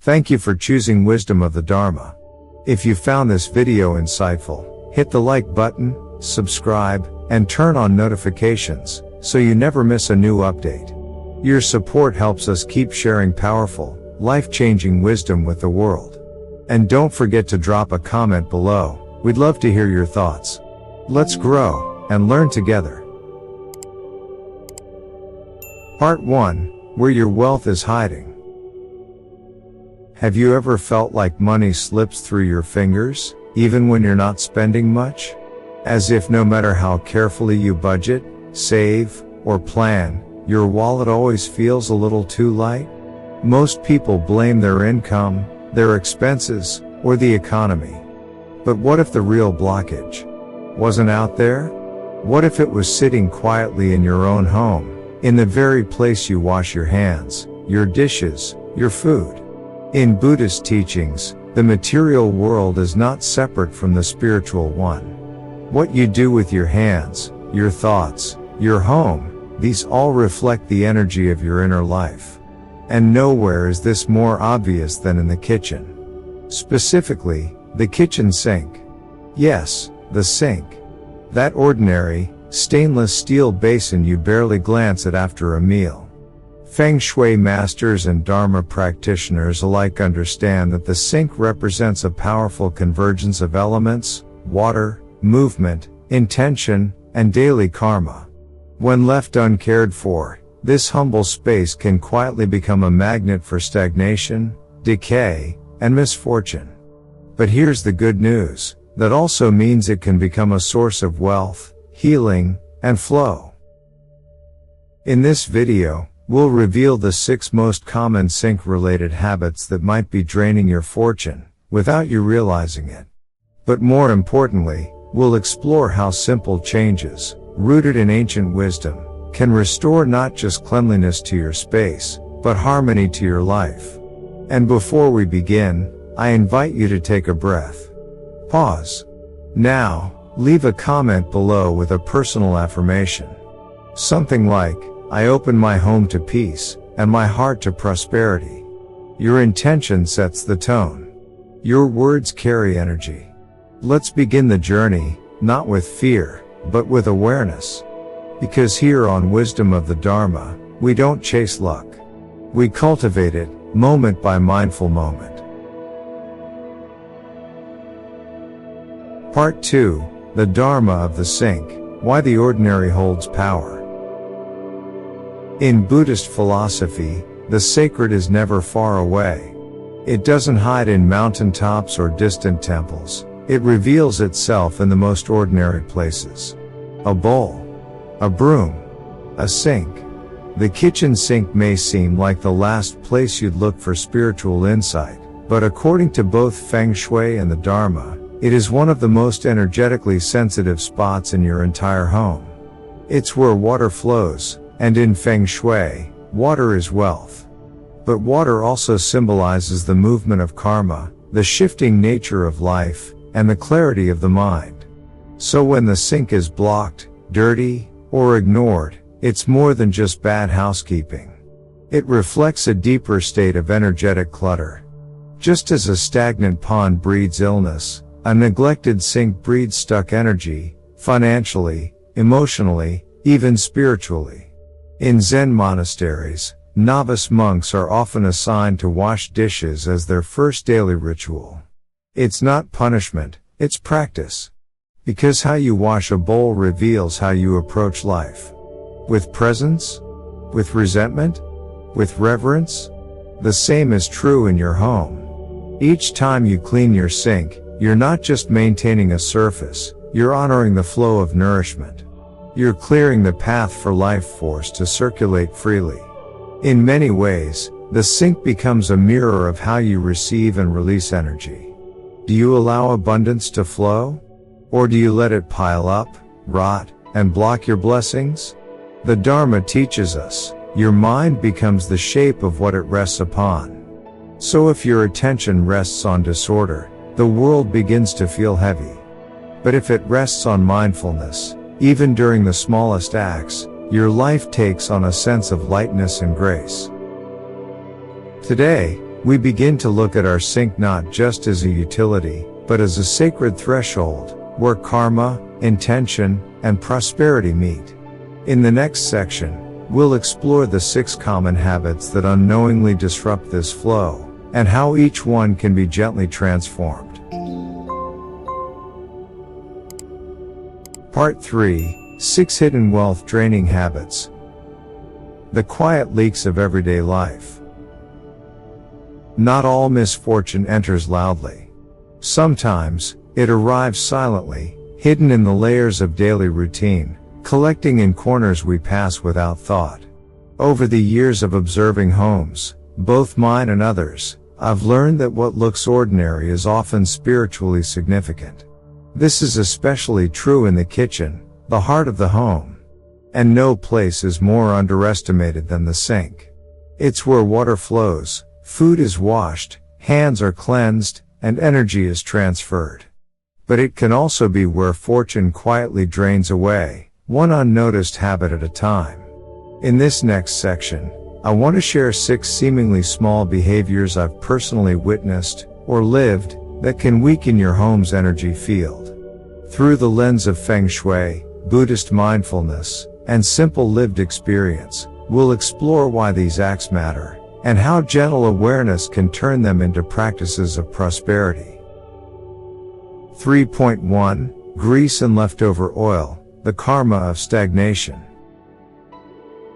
Thank you for choosing Wisdom of the Dharma. If you found this video insightful, hit the like button, subscribe, and turn on notifications so you never miss a new update. Your support helps us keep sharing powerful, life-changing wisdom with the world. And don't forget to drop a comment below. We'd love to hear your thoughts. Let's grow and learn together. Part 1: Where your wealth is hiding. Have you ever felt like money slips through your fingers, even when you're not spending much? As if no matter how carefully you budget, save, or plan, your wallet always feels a little too light? Most people blame their income, their expenses, or the economy. But what if the real blockage wasn't out there? What if it was sitting quietly in your own home, in the very place you wash your hands, your dishes, your food? In Buddhist teachings, the material world is not separate from the spiritual one. What you do with your hands, your thoughts, your home, these all reflect the energy of your inner life. And nowhere is this more obvious than in the kitchen. Specifically, the kitchen sink. Yes, the sink. That ordinary, stainless steel basin you barely glance at after a meal. Feng Shui masters and Dharma practitioners alike understand that the sink represents a powerful convergence of elements: water, movement, intention, and daily karma. When left uncared for, this humble space can quietly become a magnet for stagnation, decay, and misfortune. But here's the good news: that also means it can become a source of wealth, healing, and flow. In this video, we'll reveal the 6 most common sink-related habits that might be draining your fortune, without you realizing it. But more importantly, we'll explore how simple changes, rooted in ancient wisdom, can restore not just cleanliness to your space, but harmony to your life. And before we begin, I invite you to take a breath. Pause. Now, leave a comment below with a personal affirmation. Something like, "I open my home to peace, and my heart to prosperity." Your intention sets the tone. Your words carry energy. Let's begin the journey, not with fear, but with awareness. Because here on Wisdom of the Dharma, we don't chase luck. We cultivate it, moment by mindful moment. Part 2: The Dharma of the Sink, Why the Ordinary Holds Power. In Buddhist philosophy, the sacred is never far away. It doesn't hide in mountaintops or distant temples. It reveals itself in the most ordinary places. A bowl, a broom, a sink. The kitchen sink may seem like the last place you'd look for spiritual insight, but according to both Feng Shui and the Dharma, it is one of the most energetically sensitive spots in your entire home. It's where water flows, and in Feng Shui, water is wealth. But water also symbolizes the movement of karma, the shifting nature of life, and the clarity of the mind. So when the sink is blocked, dirty, or ignored, it's more than just bad housekeeping. It reflects a deeper state of energetic clutter. Just as a stagnant pond breeds illness, a neglected sink breeds stuck energy, financially, emotionally, even spiritually. In Zen monasteries, novice monks are often assigned to wash dishes as their first daily ritual. It's not punishment, it's practice. Because how you wash a bowl reveals how you approach life. With presence? With resentment? With reverence? The same is true in your home. Each time you clean your sink, you're not just maintaining a surface, you're honoring the flow of nourishment. You're clearing the path for life force to circulate freely. In many ways, the sink becomes a mirror of how you receive and release energy. Do you allow abundance to flow? Or do you let it pile up, rot, and block your blessings? The Dharma teaches us, your mind becomes the shape of what it rests upon. So if your attention rests on disorder, the world begins to feel heavy. But if it rests on mindfulness, even during the smallest acts, your life takes on a sense of lightness and grace. Today, We begin to look at our sink not just as a utility, but as a sacred threshold, where karma, intention, and prosperity meet. In the next section, we'll explore the 6 common habits that unknowingly disrupt this flow, and how each one can be gently transformed. Part 3, 6 Hidden Wealth Draining Habits. The quiet leaks of everyday life. Not all misfortune enters loudly. Sometimes, it arrives silently, hidden in the layers of daily routine, collecting in corners we pass without thought. Over the years of observing homes, both mine and others, I've learned that what looks ordinary is often spiritually significant. This is especially true in the kitchen, the heart of the home. And no place is more underestimated than the sink. It's where water flows, food is washed, hands are cleansed, and energy is transferred. But it can also be where fortune quietly drains away, one unnoticed habit at a time. In this next section, I want to share 6 seemingly small behaviors I've personally witnessed, or lived, that can weaken your home's energy field. Through the lens of Feng Shui, Buddhist mindfulness, and simple lived experience, we'll explore why these acts matter, and how gentle awareness can turn them into practices of prosperity. 3.1 Grease and Leftover Oil, the Karma of Stagnation.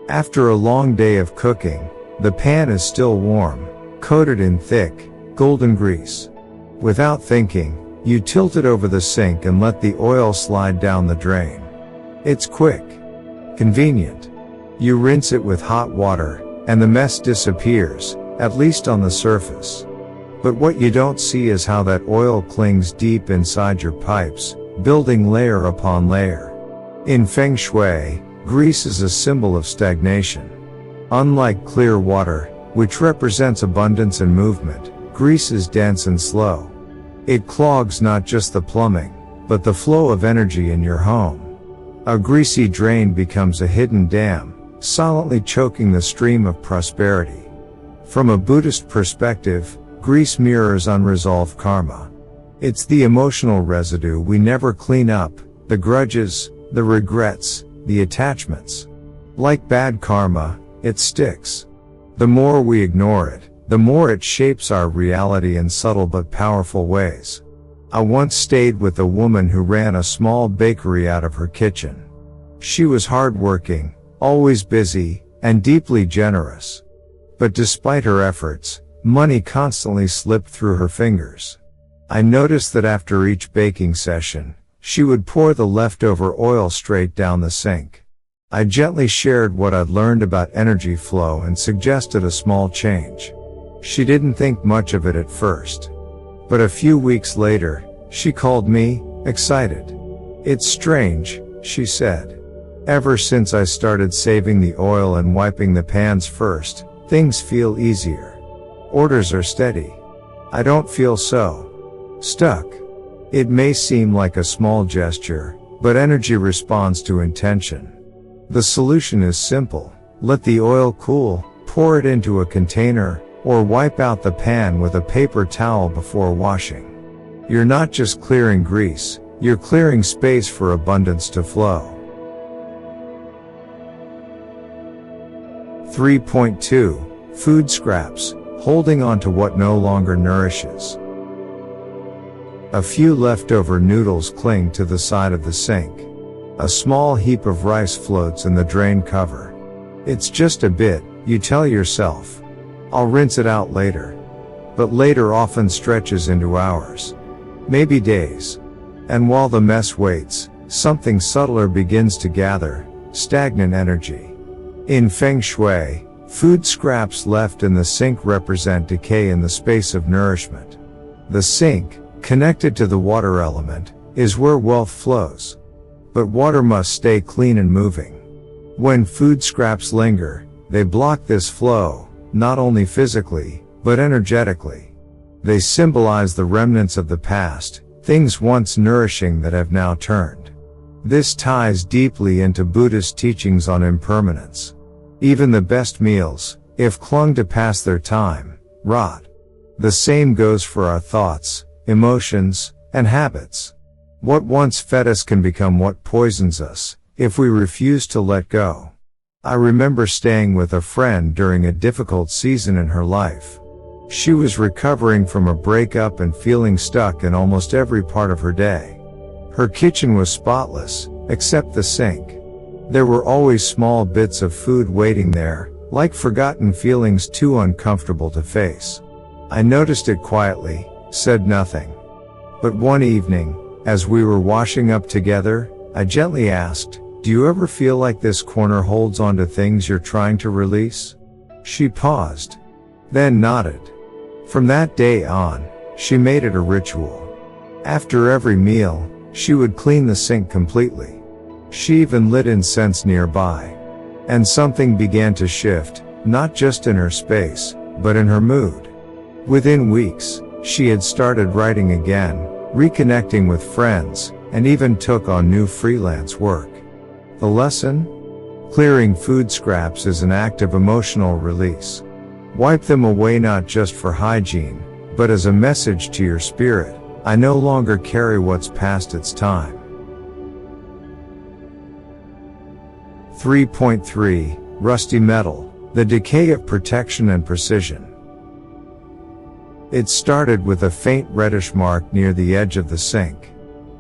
After a long day of cooking, the pan is still warm, coated in thick, golden grease. Without thinking, you tilt it over the sink and let the oil slide down the drain. It's quick, convenient. You rinse it with hot water, and the mess disappears, at least on the surface. But what you don't see is how that oil clings deep inside your pipes, building layer upon layer. In Feng Shui, grease is a symbol of stagnation. Unlike clear water, which represents abundance and movement, grease is dense and slow. It clogs not just the plumbing, but the flow of energy in your home. A greasy drain becomes a hidden dam, silently choking the stream of prosperity. From a Buddhist perspective, grease mirrors unresolved karma. It's the emotional residue we never clean up, the grudges, the regrets, the attachments. Like bad karma, it sticks. The more we ignore it, the more it shapes our reality in subtle but powerful ways. I once stayed with a woman who ran a small bakery out of her kitchen. She was hardworking, always busy, and deeply generous. But despite her efforts, money constantly slipped through her fingers. I noticed that after each baking session, she would pour the leftover oil straight down the sink. I gently shared what I'd learned about energy flow and suggested a small change. She didn't think much of it at first. But a few weeks later, she called me, excited. "It's strange," she said. "Ever since I started saving the oil and wiping the pans first, things feel easier. Orders are steady. I don't feel so stuck." It may seem like a small gesture, but energy responds to intention. The solution is simple. Let the oil cool, pour it into a container, or wipe out the pan with a paper towel before washing. You're not just clearing grease, you're clearing space for abundance to flow. 3.2 Food Scraps, Holding on to what no longer nourishes. A few leftover noodles cling to the side of the sink. A small heap of rice floats in the drain cover. It's just a bit, you tell yourself. I'll rinse it out later. But later often stretches into hours. Maybe days. And while the mess waits, something subtler begins to gather, stagnant energy. In Feng Shui, food scraps left in the sink represent decay in the space of nourishment. The sink, connected to the water element, is where wealth flows. But water must stay clean and moving. When food scraps linger, they block this flow, not only physically, but energetically. They symbolize the remnants of the past, things once nourishing that have now turned. This ties deeply into Buddhist teachings on impermanence. Even the best meals, if clung to past their time, rot. The same goes for our thoughts, emotions, and habits. What once fed us can become what poisons us, if we refuse to let go. I remember staying with a friend during a difficult season in her life. She was recovering from a breakup and feeling stuck in almost every part of her day. Her kitchen was spotless, except the sink. There were always small bits of food waiting there, like forgotten feelings too uncomfortable to face. I noticed it quietly, said nothing. But one evening, as we were washing up together, I gently asked, "Do you ever feel like this corner holds on to things you're trying to release?" She paused, then nodded. From that day on, she made it a ritual. After every meal, she would clean the sink completely. She even lit incense nearby. And something began to shift, not just in her space, but in her mood. Within weeks, she had started writing again, reconnecting with friends, and even took on new freelance work. The lesson? Clearing food scraps is an act of emotional release. Wipe them away not just for hygiene, but as a message to your spirit, I no longer carry what's past its time. 3.3 Rusty Metal, the Decay of Protection and Precision. It started with a faint reddish mark near the edge of the sink.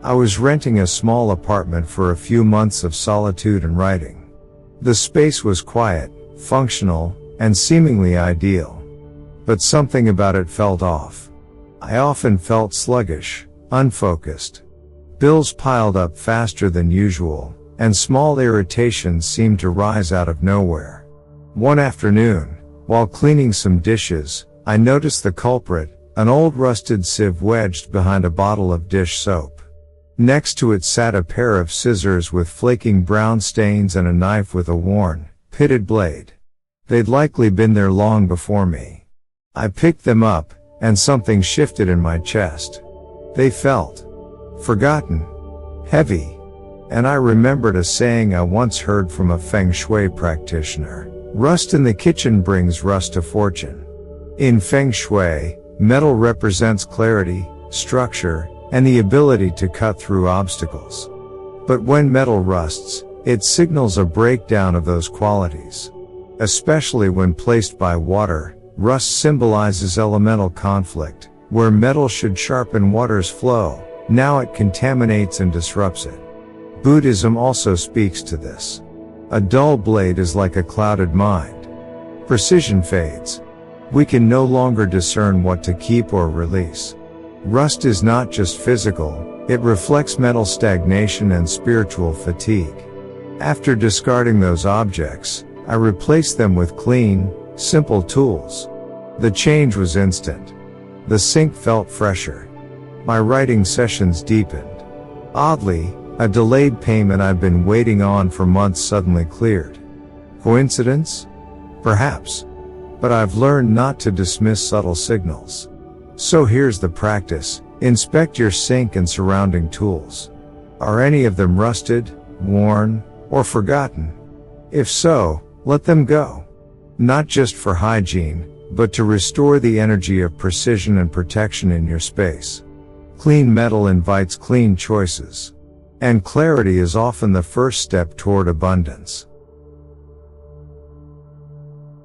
I was renting a small apartment for a few months of solitude and writing. The space was quiet, functional, and seemingly ideal. But something about it felt off. I often felt sluggish, unfocused. Bills piled up faster than usual, and small irritations seemed to rise out of nowhere. One afternoon, while cleaning some dishes, I noticed the culprit, an old rusted sieve wedged behind a bottle of dish soap. Next to it sat a pair of scissors with flaking brown stains and a knife with a worn, pitted blade. They'd likely been there long before me. I picked them up, and something shifted in my chest. They felt forgotten, heavy. And I remembered a saying I once heard from a Feng Shui practitioner: "Rust in the kitchen brings rust to fortune." In Feng Shui, metal represents clarity, structure, and the ability to cut through obstacles. But when metal rusts, it signals a breakdown of those qualities. Especially when placed by water, rust symbolizes elemental conflict. Where metal should sharpen water's flow, now it contaminates and disrupts it. Buddhism also speaks to this. A dull blade is like a clouded mind. Precision fades. We can no longer discern what to keep or release. Rust is not just physical, it reflects mental stagnation and spiritual fatigue. After discarding those objects, I replaced them with clean, simple tools. The change was instant. The sink felt fresher. My writing sessions deepened. Oddly, a delayed payment I'd been waiting on for months suddenly cleared. Coincidence? Perhaps. But I've learned not to dismiss subtle signals. So here's the practice: inspect your sink and surrounding tools. Are any of them rusted, worn, or forgotten? If so, let them go. Not just for hygiene, but to restore the energy of precision and protection in your space. Clean metal invites clean choices. And clarity is often the first step toward abundance.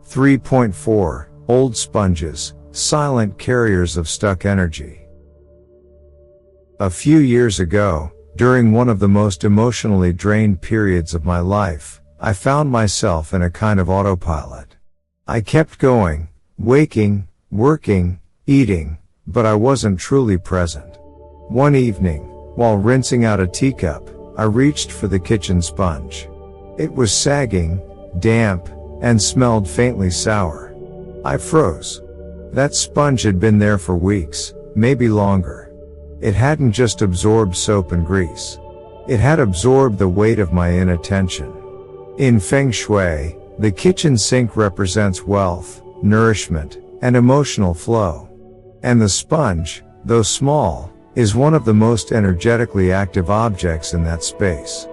3.4 Old Sponges, Silent Carriers of Stuck Energy. A few years ago, during one of the most emotionally drained periods of my life, I found myself in a kind of autopilot. I kept going, waking, working, eating, but I wasn't truly present. One evening, while rinsing out a teacup, I reached for the kitchen sponge. It was sagging, damp, and smelled faintly sour. I froze. That sponge had been there for weeks, maybe longer. It hadn't just absorbed soap and grease. It had absorbed the weight of my inattention. In Feng Shui, the kitchen sink represents wealth, nourishment, and emotional flow. And the sponge, though small, is one of the most energetically active objects in that space.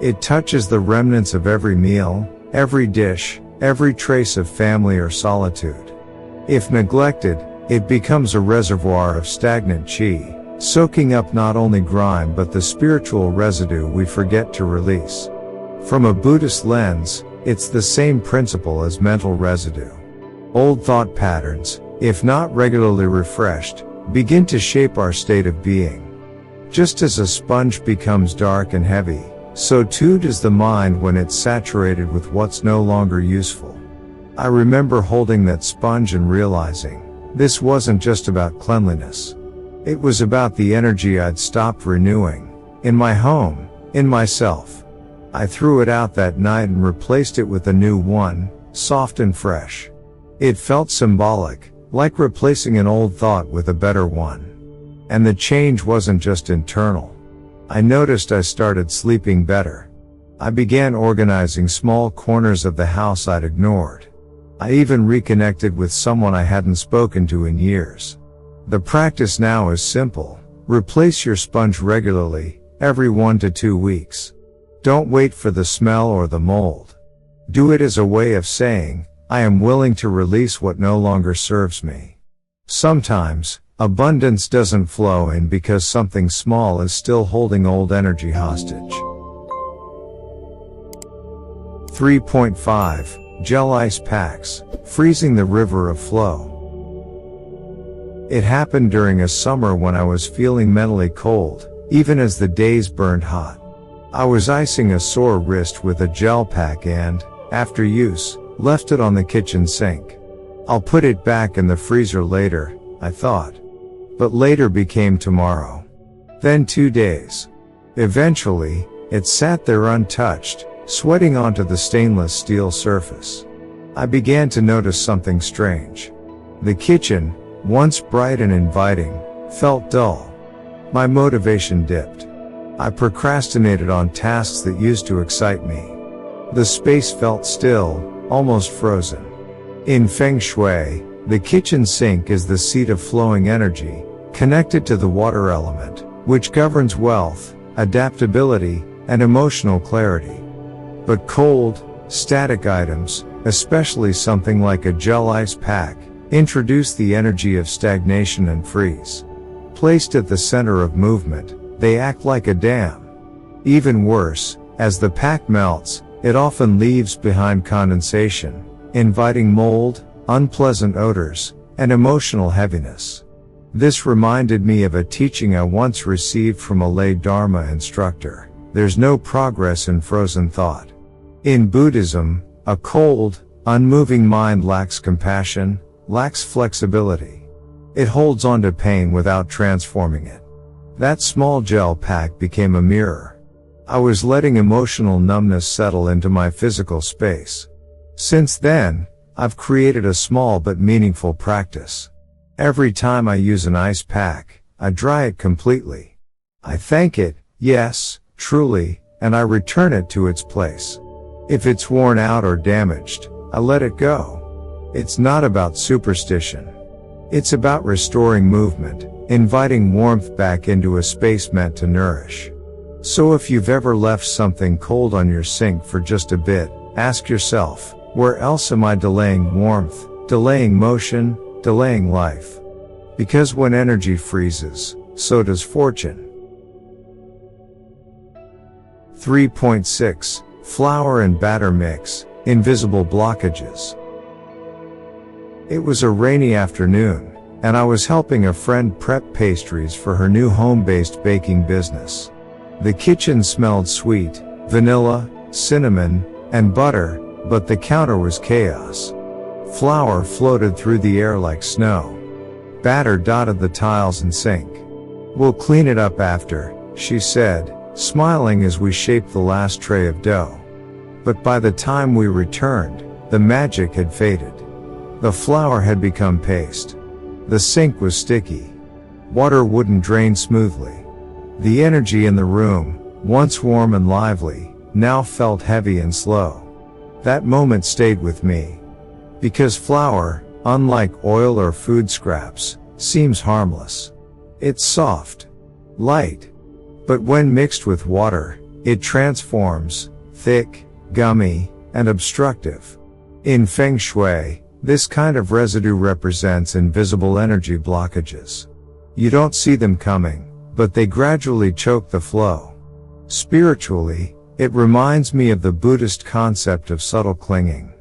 It touches the remnants of every meal, every dish, every trace of family or solitude. If neglected, It becomes a reservoir of stagnant chi, soaking up not only grime but the spiritual residue we forget to release. From a Buddhist lens, it's the same principle as mental residue. Old thought patterns, if not regularly refreshed, begin to shape our state of being. Just as a sponge becomes dark and heavy, so too does the mind when it's saturated with what's no longer useful. I remember holding that sponge and realizing, this wasn't just about cleanliness. It was about the energy I'd stopped renewing, in my home, in myself. I threw it out that night and replaced it with a new one, soft and fresh. It felt symbolic, like replacing an old thought with a better one. And the change wasn't just internal. I noticed I started sleeping better. I began organizing small corners of the house I'd ignored. I even reconnected with someone I hadn't spoken to in years. The practice now is simple. Replace your sponge regularly, every 1 to 2 weeks. Don't wait for the smell or the mold. Do it as a way of saying, I am willing to release what no longer serves me. Sometimes, abundance doesn't flow in because something small is still holding old energy hostage. 3.5. Gel ice packs, freezing the river of flow. It happened during a summer when I was feeling mentally cold, even as the days burned hot. I was icing a sore wrist with a gel pack and, after use, left it on the kitchen sink. I'll put it back in the freezer later, I thought. But later became tomorrow. Then 2 days. Eventually, it sat there untouched, sweating onto the stainless steel surface. I began to notice something strange. The kitchen, once bright and inviting, felt dull. My motivation dipped. I procrastinated on tasks that used to excite me. The space felt still, almost frozen. In Feng Shui, the kitchen sink is the seat of flowing energy, connected to the water element, which governs wealth, adaptability, and emotional clarity. But cold, static items, especially something like a gel ice pack, introduce the energy of stagnation and freeze. Placed at the center of movement, they act like a dam. Even worse, as the pack melts, it often leaves behind condensation, inviting mold, unpleasant odors, and emotional heaviness. This reminded me of a teaching I once received from a lay Dharma instructor. There's no progress in frozen thought. In Buddhism, a cold, unmoving mind lacks compassion, lacks flexibility. It holds on to pain without transforming it. That small gel pack became a mirror. I was letting emotional numbness settle into my physical space. Since then, I've created a small but meaningful practice. Every time I use an ice pack, I dry it completely. I thank it, yes, truly, and I return it to its place. If it's worn out or damaged, I let it go. It's not about superstition. It's about restoring movement, inviting warmth back into a space meant to nourish. So if you've ever left something cold on your sink for just a bit, ask yourself, where else am I delaying warmth, delaying motion, delaying life? Because when energy freezes, so does fortune. 3.6. Flour and batter mix, invisible blockages. It was a rainy afternoon, and I was helping a friend prep pastries for her new home-based baking business. The kitchen smelled sweet, vanilla, cinnamon, and butter, but the counter was chaos. Flour floated through the air like snow. Batter dotted the tiles and sink. We'll clean it up after, she said, smiling as we shaped the last tray of dough. But by the time we returned, the magic had faded. The flour had become paste. The sink was sticky. Water wouldn't drain smoothly. The energy in the room, once warm and lively, now felt heavy and slow. That moment stayed with me. Because flour, unlike oil or food scraps, seems harmless. It's soft, light. But when mixed with water, it transforms, thick, gummy, and obstructive. In Feng Shui, This kind of residue represents invisible energy blockages. You don't see them coming, but they gradually choke the flow. Spiritually, it reminds me of the Buddhist concept of subtle clinging.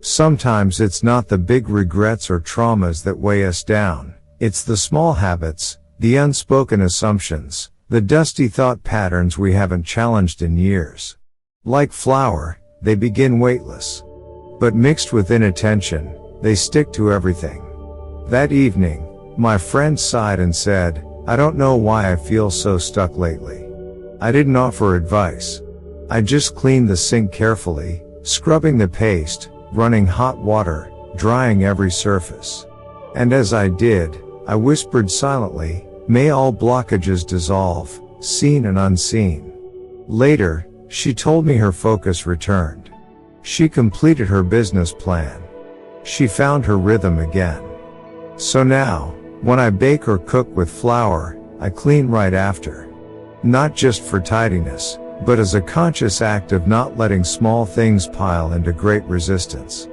Sometimes it's not the big regrets or traumas that weigh us down, it's the small habits, the unspoken assumptions, the dusty thought patterns we haven't challenged in years. Like flour, they begin weightless. But mixed with inattention, they stick to everything. That evening, my friend sighed and said, "I don't know why I feel so stuck lately." I didn't offer advice. I just cleaned the sink carefully, scrubbing the paste, running hot water, drying every surface. And as I did, I whispered silently, "May all blockages dissolve, seen and unseen." Later, she told me her focus returned. She completed her business plan. She found her rhythm again. So now, when I bake or cook with flour, I clean right after. Not just for tidiness, but as a conscious act of not letting small things pile into great resistance.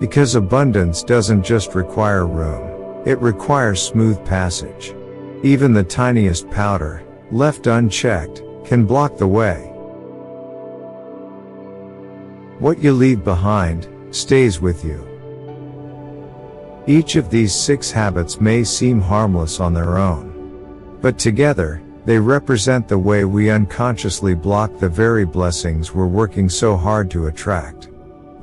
Because abundance doesn't just require room, it requires smooth passage. Even the tiniest powder, left unchecked, can block the way. What you leave behind, stays with you. Each of these 6 habits may seem harmless on their own. But together, they represent the way we unconsciously block the very blessings we're working so hard to attract.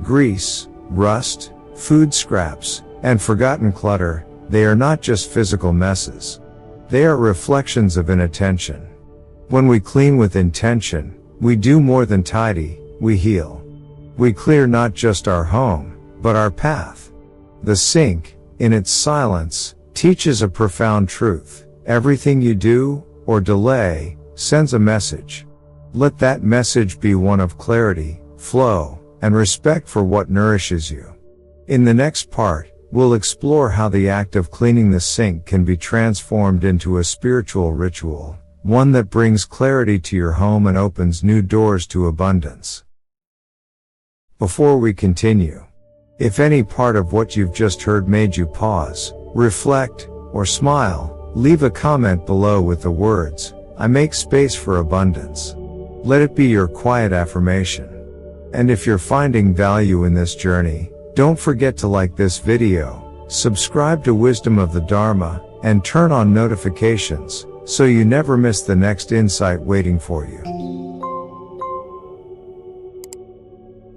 Grease, rust, food scraps, and forgotten clutter, they are not just physical messes. They are reflections of inattention. When we clean with intention, we do more than tidy, we heal. We clear not just our home, but our path. The sink, in its silence, teaches a profound truth. Everything you do, or delay, sends a message. Let that message be one of clarity, flow, and respect for what nourishes you. In the next part, we'll explore how the act of cleaning the sink can be transformed into a spiritual ritual, one that brings clarity to your home and opens new doors to abundance. Before we continue, if any part of what you've just heard made you pause, reflect, or smile, leave a comment below with the words, "I make space for abundance." Let it be your quiet affirmation. And if you're finding value in this journey, don't forget to like this video, subscribe to Wisdom of the Dharma, and turn on notifications, so you never miss the next insight waiting for you.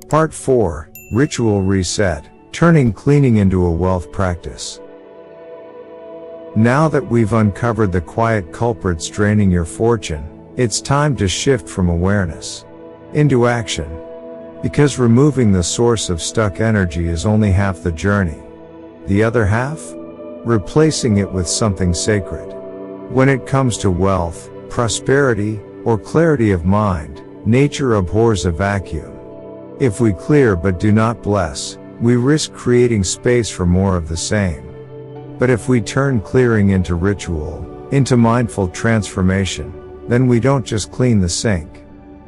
Part 4, Ritual Reset, Turning Cleaning into a Wealth Practice. Now that we've uncovered the quiet culprits draining your fortune, it's time to shift from awareness into action. Because removing the source of stuck energy is only half the journey. The other half? Replacing it with something sacred. When it comes to wealth, prosperity, or clarity of mind, nature abhors a vacuum. If we clear but do not bless, we risk creating space for more of the same. But if we turn clearing into ritual, into mindful transformation, then we don't just clean the sink.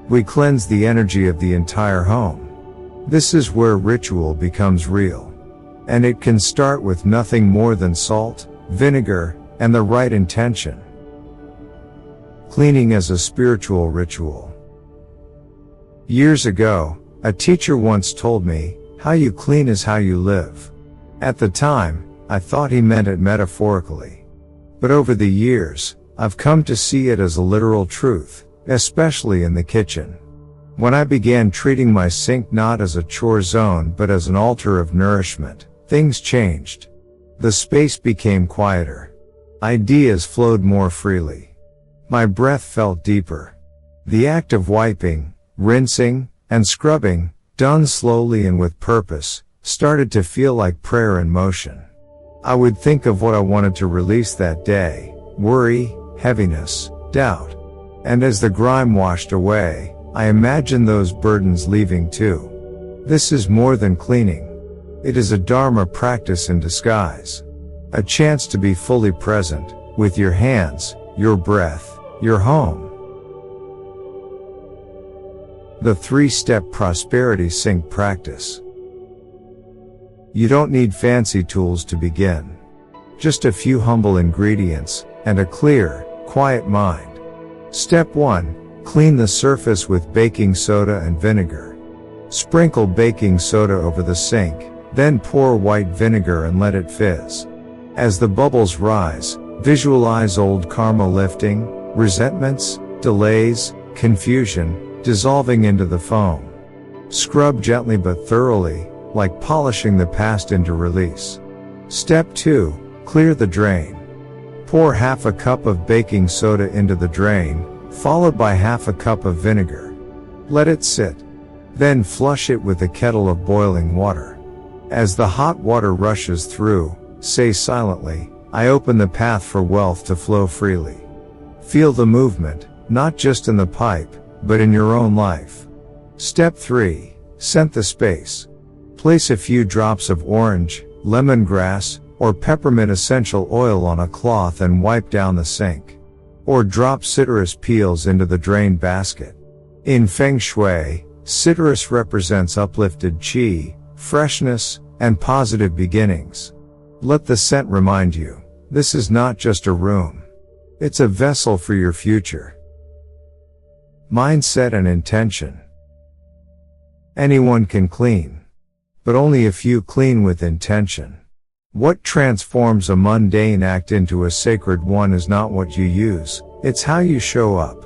We cleanse the energy of the entire home. This is where ritual becomes real. And it can start with nothing more than salt, vinegar, and the right intention. Cleaning as a spiritual ritual. Years ago, a teacher once told me, "How you clean is how you live." At the time, I thought he meant it metaphorically. But over the years, I've come to see it as a literal truth, especially in the kitchen. When I began treating my sink not as a chore zone but as an altar of nourishment, things changed. The space became quieter. Ideas flowed more freely. My breath felt deeper. The act of wiping, rinsing, and scrubbing, done slowly and with purpose, started to feel like prayer in motion. I would think of what I wanted to release that day: worry, heaviness, doubt. And as the grime washed away, I imagined those burdens leaving too. This is more than cleaning. It is a Dharma practice in disguise. A chance to be fully present, with your hands, your breath, your home. The 3-step prosperity sink practice. You don't need fancy tools to begin. Just a few humble ingredients, and a clear, quiet mind. Step 1. Clean the surface with baking soda and vinegar. Sprinkle baking soda over the sink, then pour white vinegar and let it fizz. As the bubbles rise, visualize old karma lifting, resentments, delays, confusion, dissolving into the foam. Scrub gently but thoroughly, like polishing the past into release. Step 2. Clear the drain. Pour half a cup of baking soda into the drain, followed by half a cup of vinegar. Let it sit. Then flush it with a kettle of boiling water. As the hot water rushes through, say silently, I open the path for wealth to flow freely. Feel the movement, not just in the pipe, but in your own life. Step 3. Scent the space. Place a few drops of orange, lemongrass, or peppermint essential oil on a cloth and wipe down the sink. Or drop citrus peels into the drain basket. In Feng Shui, citrus represents uplifted qi, freshness, and positive beginnings. Let the scent remind you, this is not just a room. It's a vessel for your future. Mindset and intention. Anyone can clean. But only a few clean with intention. What transforms a mundane act into a sacred one is not what you use, it's how you show up.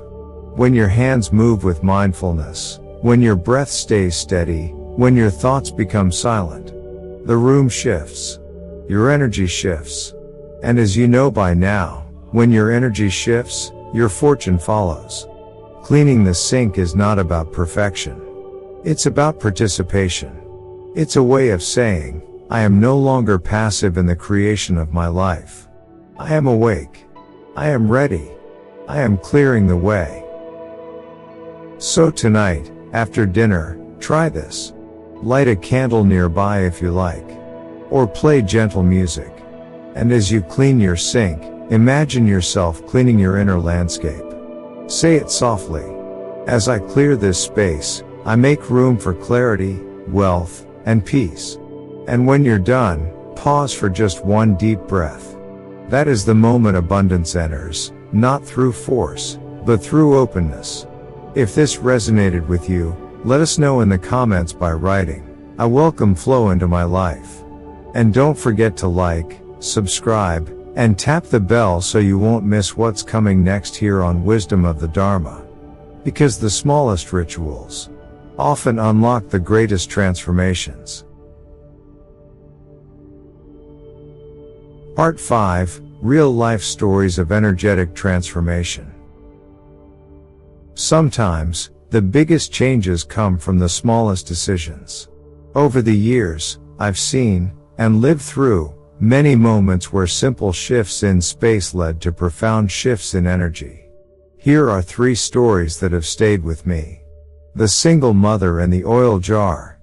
When your hands move with mindfulness, when your breath stays steady, when your thoughts become silent, the room shifts. Your energy shifts. And as you know by now, when your energy shifts, your fortune follows. Cleaning the sink is not about perfection. It's about participation. It's a way of saying, I am no longer passive in the creation of my life. I am awake. I am ready. I am clearing the way. So tonight, after dinner, try this. Light a candle nearby if you like. Or play gentle music. And as you clean your sink, imagine yourself cleaning your inner landscape. Say it softly. As I clear this space, I make room for clarity, wealth, and peace. And when you're done, pause for just one deep breath. That is the moment abundance enters, not through force, but through openness. If this resonated with you, let us know in the comments by writing, I welcome flow into my life. And don't forget to like, subscribe, and tap the bell so you won't miss what's coming next here on Wisdom of the Dharma. Because the smallest rituals often unlock the greatest transformations. Part 5. Real-life stories of energetic transformation. Sometimes, the biggest changes come from the smallest decisions. Over the years, I've seen, and lived through, many moments where simple shifts in space led to profound shifts in energy. Here are 3 stories that have stayed with me. The single mother and the oil jar.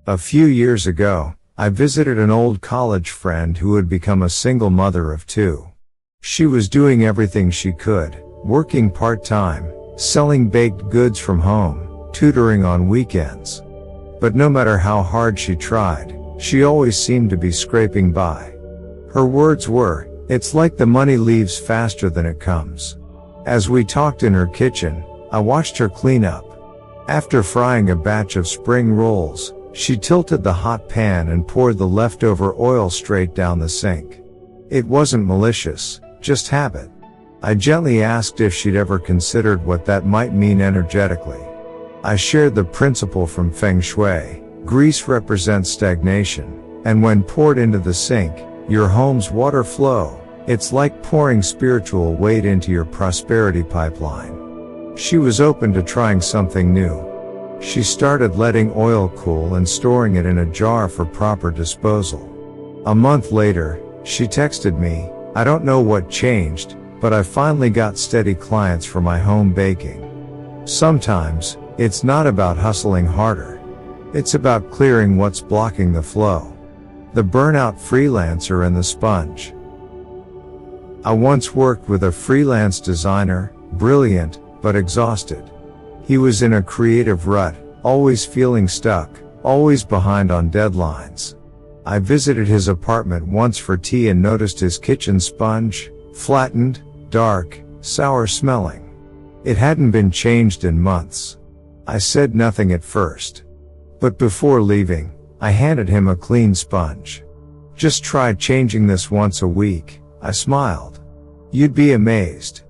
A few years ago, I visited an old college friend who had become a single mother of 2. She was doing everything she could, working part-time, selling baked goods from home, tutoring on weekends. But no matter how hard she tried, she always seemed to be scraping by. Her words were, "It's like the money leaves faster than it comes." As we talked in her kitchen, I watched her clean up. After frying a batch of spring rolls, she tilted the hot pan and poured the leftover oil straight down the sink. It wasn't malicious, just habit. I gently asked if she'd ever considered what that might mean energetically. I shared the principle from Feng Shui. Grease represents stagnation, and when poured into the sink, your home's water flow. It's like pouring spiritual weight into your prosperity pipeline. She was open to trying something new. She started letting oil cool and storing it in a jar for proper disposal. A month later, she texted me, "I don't know what changed, but I finally got steady clients for my home baking." Sometimes, it's not about hustling harder. It's about clearing what's blocking the flow. The burnout freelancer and the sponge. I once worked with a freelance designer, brilliant, but exhausted. He was in a creative rut, always feeling stuck, always behind on deadlines. I visited his apartment once for tea and noticed his kitchen sponge, flattened, dark, sour smelling. It hadn't been changed in months. I said nothing at first. But before leaving, I handed him a clean sponge. "Just try changing this once a week," I smiled. "You'd be amazed."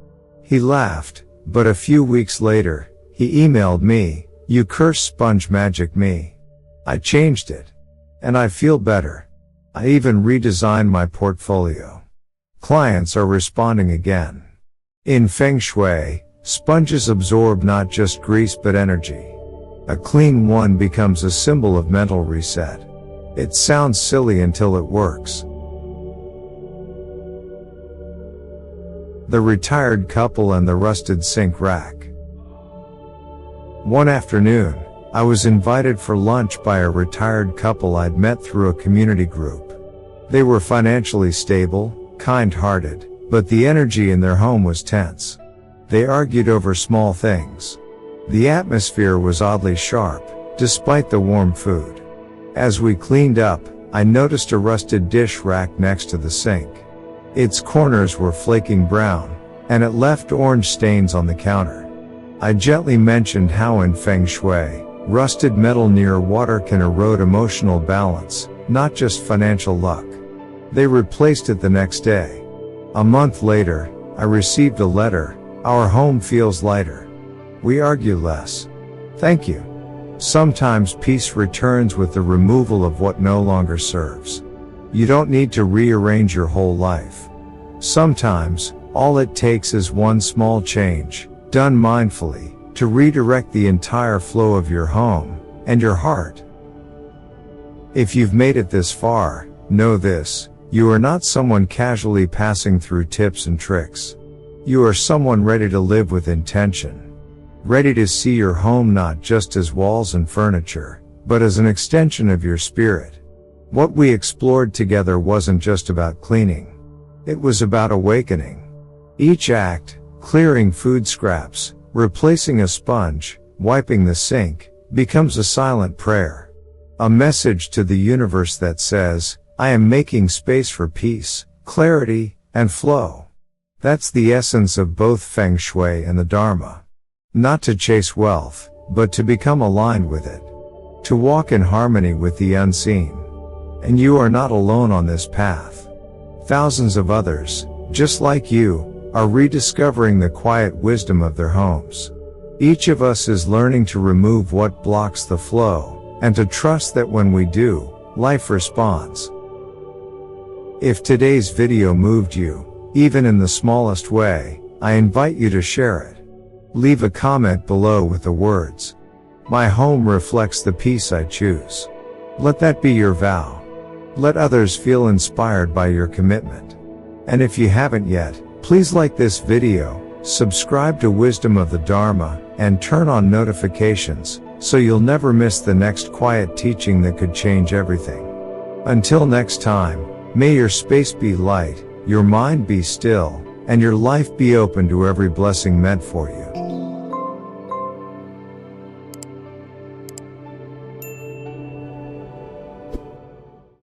He laughed, but a few weeks later, he emailed me, "You cursed sponge magic me." I changed it. And I feel better. I even redesigned my portfolio. Clients are responding again. In Feng Shui, sponges absorb not just grease but energy. A clean one becomes a symbol of mental reset. It sounds silly until it works. The retired couple and the rusted sink rack. One afternoon, I was invited for lunch by a retired couple I'd met through a community group. They were financially stable, kind-hearted, but the energy in their home was tense. They argued over small things. The atmosphere was oddly sharp, despite the warm food. As we cleaned up, I noticed a rusted dish rack next to the sink. Its corners were flaking brown, and it left orange stains on the counter. I gently mentioned how in Feng Shui, rusted metal near water can erode emotional balance, not just financial luck. They replaced it the next day. A month later, I received a letter, "Our home feels lighter. We argue less. Thank you." Sometimes peace returns with the removal of what no longer serves. You don't need to rearrange your whole life. Sometimes, all it takes is one small change, done mindfully, to redirect the entire flow of your home and your heart. If you've made it this far, know this: you are not someone casually passing through tips and tricks. You are someone ready to live with intention. Ready to see your home not just as walls and furniture, but as an extension of your spirit. What we explored together wasn't just about cleaning. It was about awakening. Each act, clearing food scraps, replacing a sponge, wiping the sink, becomes a silent prayer. A message to the universe that says, "I am making space for peace, clarity, and flow." That's the essence of both Feng Shui and the Dharma. Not to chase wealth, but to become aligned with it. To walk in harmony with the unseen. And you are not alone on this path. Thousands of others, just like you, are rediscovering the quiet wisdom of their homes. Each of us is learning to remove what blocks the flow, and to trust that when we do, life responds. If today's video moved you, even in the smallest way, I invite you to share it. Leave a comment below with the words, "My home reflects the peace I choose." Let that be your vow. Let others feel inspired by your commitment. And if you haven't yet, please like this video, subscribe to Wisdom of the Dharma, and turn on notifications, so you'll never miss the next quiet teaching that could change everything. Until next time, may your space be light, your mind be still, and your life be open to every blessing meant for you.